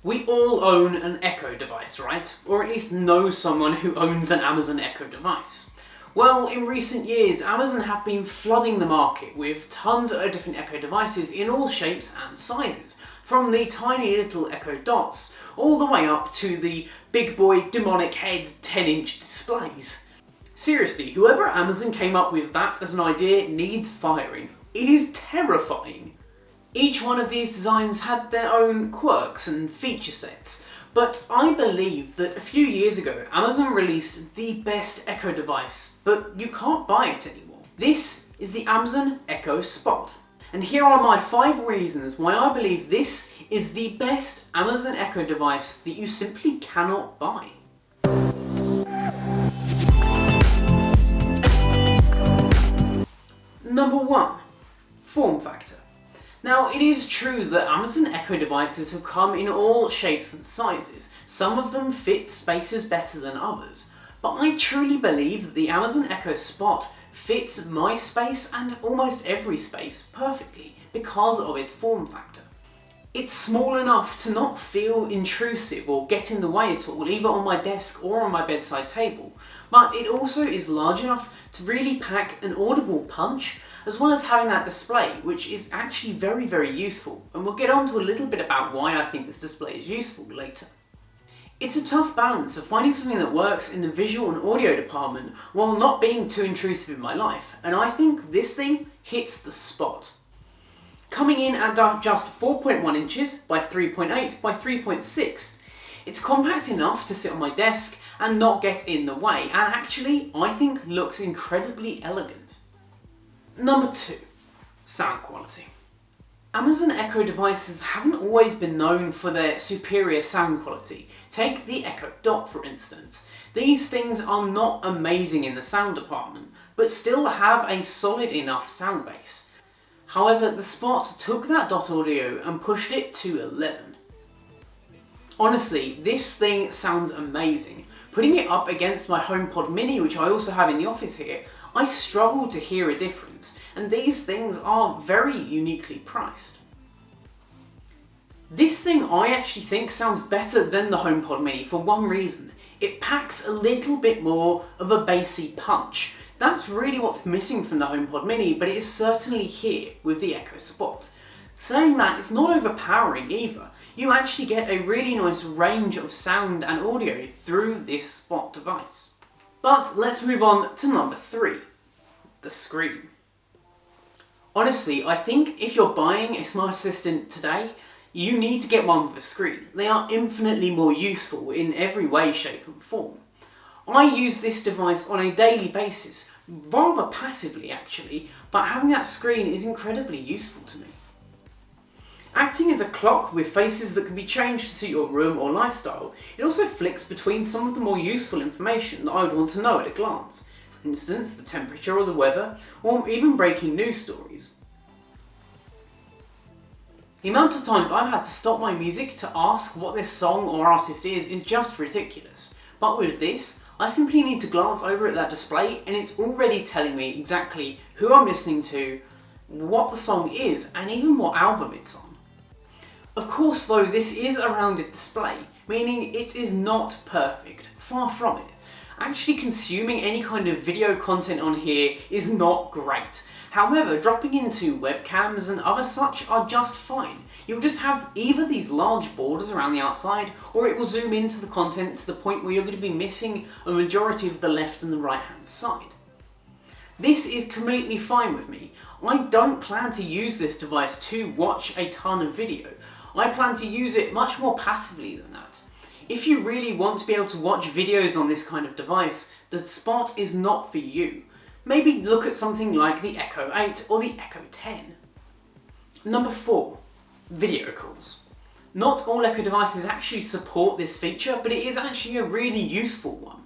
We all own an Echo device, right? Or at least know someone who owns an Amazon Echo device. Well, in recent years, Amazon have been flooding the market with tons of different Echo devices in all shapes and sizes, from the tiny little Echo Dots all the way up to the big boy demonic head 10-inch displays. Seriously, whoever at Amazon came up with that as an idea needs firing. It is terrifying. Each one of these designs had their own quirks and feature sets, but I believe that a few years ago Amazon released the best Echo device, but you can't buy it anymore. This is the Amazon Echo Spot, and here are my 5 reasons why I believe this is the best Amazon Echo device that you simply cannot buy. Number 1. Form factor. Now, it is true that Amazon Echo devices have come in all shapes and sizes. Some of them fit spaces better than others, but I truly believe that the Amazon Echo Spot fits my space and almost every space perfectly because of its form factor. It's small enough to not feel intrusive or get in the way at all, either on my desk or on my bedside table, but it also is large enough to really pack an audible punch, as well as having that display, which is actually very, very useful, and we'll get on to a little bit about why I think this display is useful later. It's a tough balance of finding something that works in the visual and audio department while not being too intrusive in my life, and I think this thing hits the spot. Coming in at just 4.1 inches by 3.8 by 3.6, it's compact enough to sit on my desk and not get in the way, and actually I think looks incredibly elegant. Number 2. Sound quality. Amazon Echo devices haven't always been known for their superior sound quality. Take the Echo Dot for instance. These things are not amazing in the sound department, but still have a solid enough sound base. However, the Spot took that Dot audio and pushed it to 11. Honestly, this thing sounds amazing. Putting it up against my HomePod Mini, which I also have in the office here, I struggle to hear a difference, and these things are very uniquely priced. This thing I actually think sounds better than the HomePod Mini for one reason. It packs a little bit more of a bassy punch. That's really what's missing from the HomePod Mini, but it is certainly here with the Echo Spot. Saying that, it's not overpowering either. You actually get a really nice range of sound and audio through this Spot device. But let's move on to number 3, the screen. Honestly, I think if you're buying a smart assistant today, you need to get one with a screen. They are infinitely more useful in every way, shape and form. I use this device on a daily basis, rather passively actually, but having that screen is incredibly useful to me. Acting as a clock with faces that can be changed to suit your room or lifestyle, it also flicks between some of the more useful information that I would want to know at a glance. For instance, the temperature or the weather, or even breaking news stories. The amount of times I've had to stop my music to ask what this song or artist is just ridiculous. But with this, I simply need to glance over at that display and it's already telling me exactly who I'm listening to, what the song is, and even what album it's on. Of course though, this is a rounded display, meaning it is not perfect, far from it. Actually consuming any kind of video content on here is not great. However, dropping into webcams and other such are just fine. You'll just have either these large borders around the outside, or it will zoom into the content to the point where you're going to be missing a majority of the left and the right hand side. This is completely fine with me. I don't plan to use this device to watch a ton of video. I plan to use it much more passively than that. If you really want to be able to watch videos on this kind of device, the Spot is not for you. Maybe look at something like the Echo 8 or the Echo 10. Number 4. Video calls. Not all Echo devices actually support this feature, but it is actually a really useful one.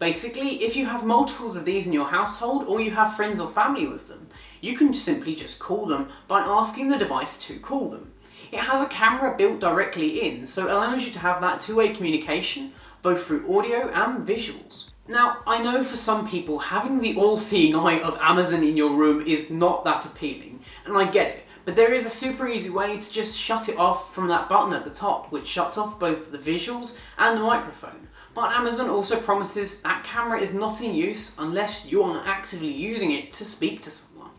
Basically, if you have multiples of these in your household or you have friends or family with them, you can simply just call them by asking the device to call them. It has a camera built directly in, so it allows you to have that two-way communication, both through audio and visuals. Now, I know for some people having the all-seeing eye of Amazon in your room is not that appealing, and I get it, But there is a super easy way to just shut it off from that button at the top, which shuts off both the visuals and the microphone. But Amazon also promises that camera is not in use unless you are actively using it to speak to someone.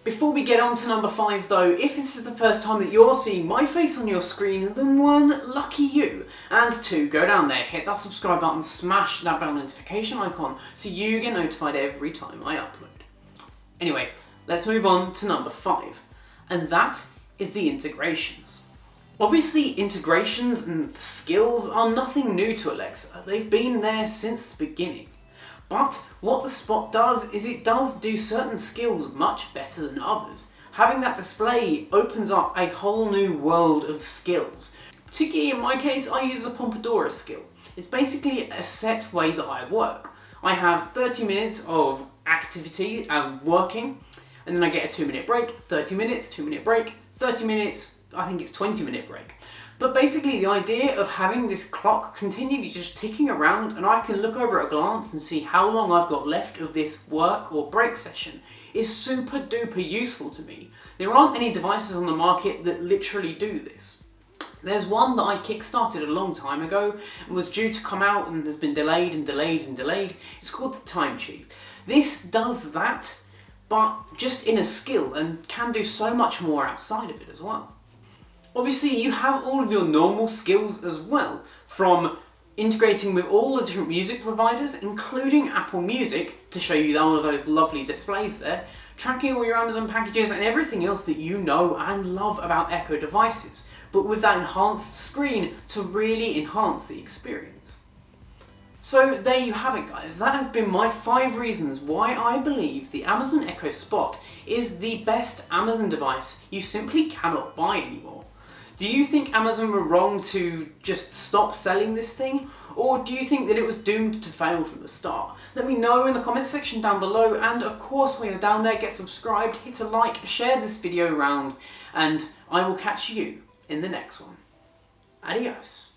Before we get on to number 5 though, if this is the first time that you're seeing my face on your screen, then 1, lucky you. And 2, go down there, hit that subscribe button, smash that bell notification icon so you get notified every time I upload. Anyway, let's move on to number 5, and that is the integrations. Obviously, integrations and skills are nothing new to Alexa. They've been there since the beginning. But what the Spot does is it does do certain skills much better than others. Having that display opens up a whole new world of skills. Particularly in my case, I use the Pompadour skill. It's basically a set way that I work. I have 30 minutes of activity and working, and then I get a 2-minute break, 30 minutes, 2-minute break, 30 minutes, I think it's 20-minute break. But basically the idea of having this clock continually just ticking around and I can look over at a glance and see how long I've got left of this work or break session is super duper useful to me. There aren't any devices on the market that literally do this. There's one that I kickstarted a long time ago and was due to come out and has been delayed and delayed and delayed. It's called the Time Cheat. This does that, but just in a skill, and can do so much more outside of it as well. Obviously you have all of your normal skills as well, from integrating with all the different music providers, including Apple Music, to show you all of those lovely displays there, tracking all your Amazon packages and everything else that you know and love about Echo devices, but with that enhanced screen to really enhance the experience. So there you have it guys, that has been my 5 reasons why I believe the Amazon Echo Spot is the best Amazon device you simply cannot buy anymore. Do you think Amazon were wrong to just stop selling this thing? Or do you think that it was doomed to fail from the start? Let me know in the comment section down below, and of course when you're down there, get subscribed, hit a like, share this video around, and I will catch you in the next one. Adios.